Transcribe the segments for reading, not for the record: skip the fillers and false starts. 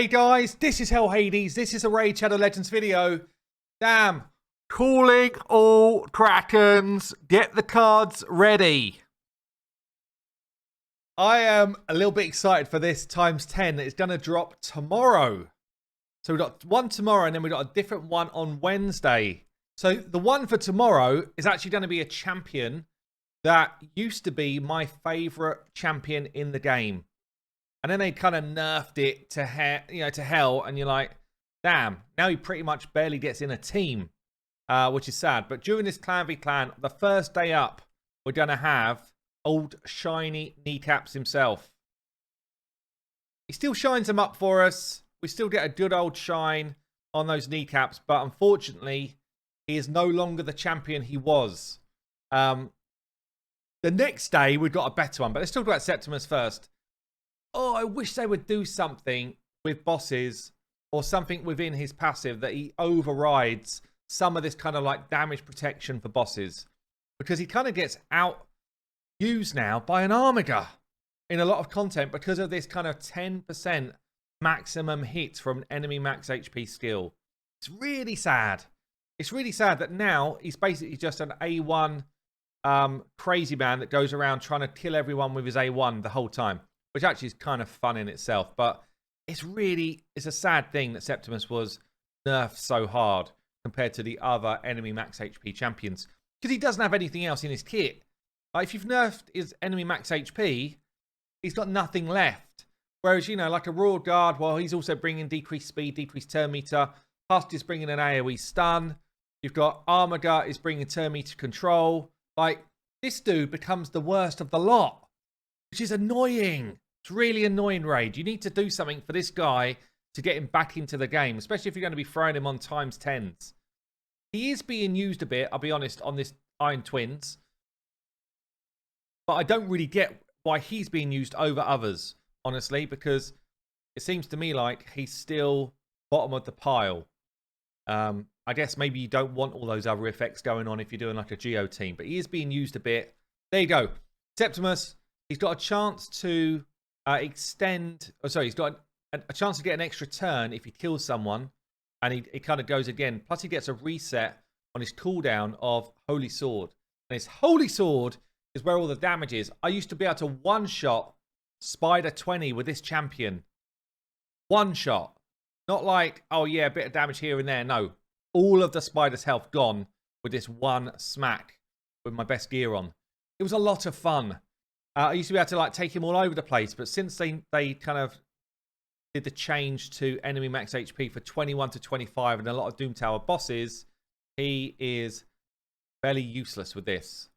Hey guys, this is Hell Hades. This is a Raid Shadow Legends video. Damn. Calling all Krakens. Get the cards ready. I am a little bit excited for this ×10. It's going to drop tomorrow. So we've got one tomorrow and then we've got a different one on Wednesday. So the one for tomorrow is actually going to be a champion that used to be my favorite champion in the game. And then they kind of nerfed it to hell, and you're like, damn, now he pretty much barely gets in a team, which is sad. But during this Clan v Clan, the first day up, we're going to have old shiny kneecaps himself. He still shines them up for us. We still get a good old shine on those kneecaps, but unfortunately, he is no longer the champion he was. The next day, we've got a better one, but let's talk about Septimus first. Oh, I wish they would do something with bosses or something within his passive that he overrides some of this kind of like damage protection for bosses. Because he kind of gets out-used now by an Armiger in a lot of content because of this kind of 10% maximum hits from an enemy max HP skill. It's really sad. It's really sad that now he's basically just an A1 crazy man that goes around trying to kill everyone with his A1 the whole time. Which actually is kind of fun in itself. But it's a sad thing that Septimus was nerfed so hard compared to the other enemy max HP champions. Because he doesn't have anything else in his kit. Like, if you've nerfed his enemy max HP, he's got nothing left. Whereas, you know, like a Royal Guard, well, he's also bringing decreased speed, decreased turn meter. Hust is bringing an AoE stun. You've got Armiger is bringing turn meter control. Like, this dude becomes the worst of the lot. Which is annoying. It's really annoying, Raid. You need to do something for this guy to get him back into the game, especially if you're going to be throwing him on ×10s. He is being used a bit, I'll be honest, on this Iron Twins. But I don't really get why he's being used over others, honestly, because it seems to me like he's still bottom of the pile. I guess maybe you don't want all those other effects going on if you're doing like a Geo team, but he is being used a bit. There you go. Septimus. He's got a chance to extend... Oh, sorry, he's got a chance to get an extra turn if he kills someone. And he kind of goes again. Plus, he gets a reset on his cooldown of Holy Sword. And his Holy Sword is where all the damage is. I used to be able to one-shot Spider 20 with this champion. One shot. Not like, oh yeah, a bit of damage here and there. No. All of the Spider's health gone with this one smack with my best gear on. It was a lot of fun. I used to be able to like take him all over the place, but since they kind of did the change to enemy max HP for 21 to 25 and a lot of Doom Tower bosses, he is fairly useless with this.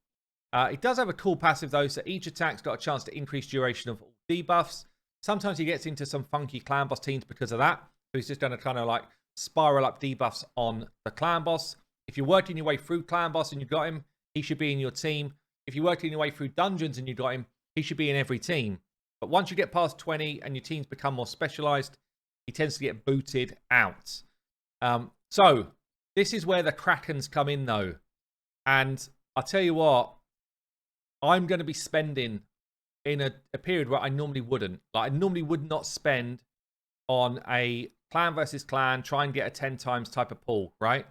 He does have a cool passive though, so each attack's got a chance to increase duration of all debuffs. Sometimes he gets into some funky clan boss teams because of that. So he's just going to kind of like spiral up debuffs on the clan boss. If you're working your way through clan boss and you got him, he should be in your team. If you're working your way through dungeons and you got him, he should be in every team. But once you get past 20 and your teams become more specialized, he tends to get booted out. So this is where the Krakens come in though. And I'll tell you what, I'm going to be spending in a period where I normally wouldn't. Like I normally would not spend on a clan versus clan, try and get a 10 times type of pull, right?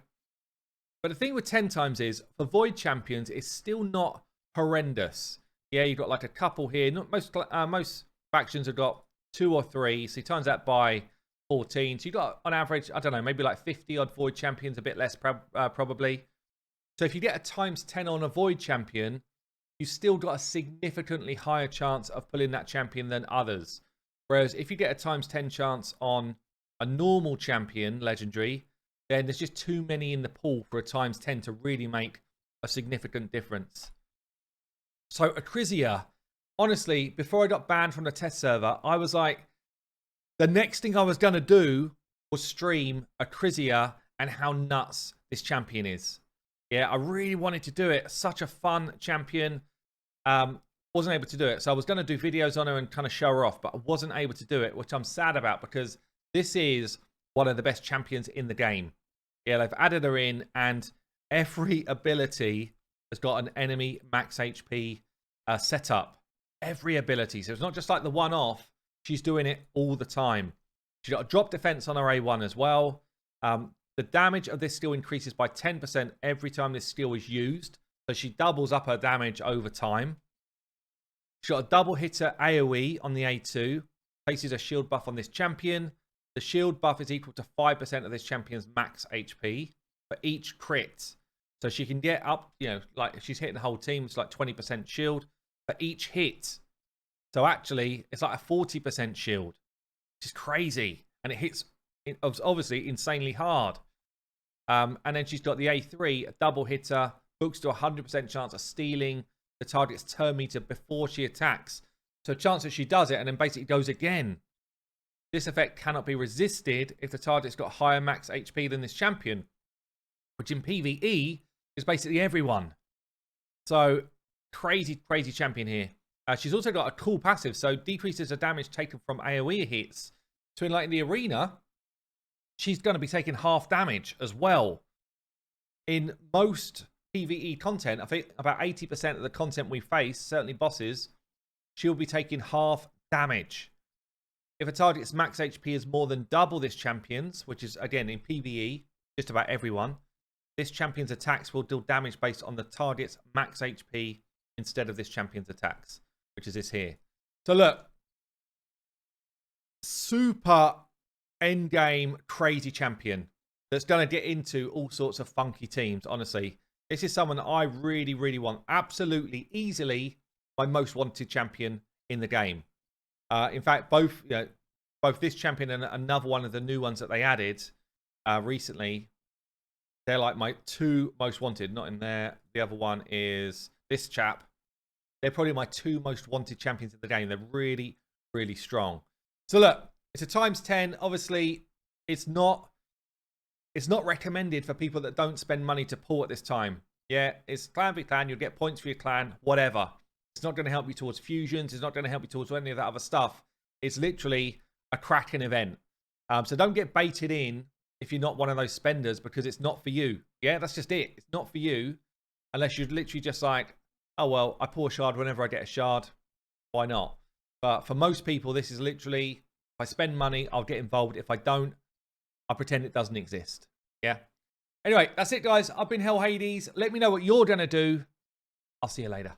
But the thing with 10 times is, for Void Champions, it's still not horrendous. Yeah, you've got like a couple here. Most factions have got 2 or 3, so you times that by 14. So you've got, on average, I don't know, maybe like 50 odd Void Champions, a bit less probably. So if you get a ×10 on a Void Champion, you've still got a significantly higher chance of pulling that champion than others. Whereas if you get a ×10 chance on a normal champion, legendary, then there's just too many in the pool for a ×10 to really make a significant difference. So Acrisia, honestly, before I got banned from the test server, I was like, the next thing I was going to do was stream Acrisia and how nuts this champion is. Yeah, I really wanted to do it. Such a fun champion. Wasn't able to do it. So I was going to do videos on her and kind of show her off, but I wasn't able to do it, which I'm sad about because this is one of the best champions in the game. Yeah, they've added her in and every ability has got an enemy max HP setup. Every ability. So it's not just like the one-off. She's doing it all the time. She's got a drop defense on her A1 as well. The damage of this skill increases by 10% every time this skill is used. So she doubles up her damage over time. She's got a double hitter AoE on the A2. Places a shield buff on this champion. The shield buff is equal to 5% of this champion's max HP for each crit. So she can get up, you know, like if she's hitting the whole team, it's like 20% shield for each hit. So actually, it's like a 40% shield, which is crazy. And it hits, obviously, insanely hard. And then she's got the A3, a double hitter, books to 100% chance of stealing the target's turn meter before she attacks. So chance that she does it and then basically goes again. This effect cannot be resisted if the target's got higher max HP than this champion, which in PvE is basically everyone. So crazy, crazy champion here. She's also got a cool passive, so decreases the damage taken from AoE hits. So in like in the arena, she's going to be taking half damage as well. In most PvE content, I think about 80% of the content we face, certainly bosses, she'll be taking half damage. If a target's max HP is more than double this champion's, which is, again, in PvE, just about everyone, this champion's attacks will deal damage based on the target's max HP instead of this champion's attacks, which is this here. So look, super endgame crazy champion that's going to get into all sorts of funky teams, honestly. This is someone that I really, really want. Absolutely, easily, my most wanted champion in the game. In fact, both this champion and another one of the new ones that they added recently, they're like my two most wanted. Not in there. The other one is this chap. They're probably my two most wanted champions in the game. They're really, really strong. So look, it's a ×10. Obviously, it's not recommended for people that don't spend money to pull at this time. Yeah, it's clan v clan. You'll get points for your clan, whatever. It's not going to help you towards fusions. It's not going to help you towards any of that other stuff. It's literally a Kraken event. So don't get baited in if you're not one of those spenders, because it's not for you. Yeah, that's just it. It's not for you unless you're literally just like, oh, well, I pull a shard whenever I get a shard. Why not? But for most people, this is literally, if I spend money, I'll get involved. If I don't, I'll pretend it doesn't exist. Yeah. Anyway, that's it, guys. I've been Hell Hades. Let me know what you're going to do. I'll see you later.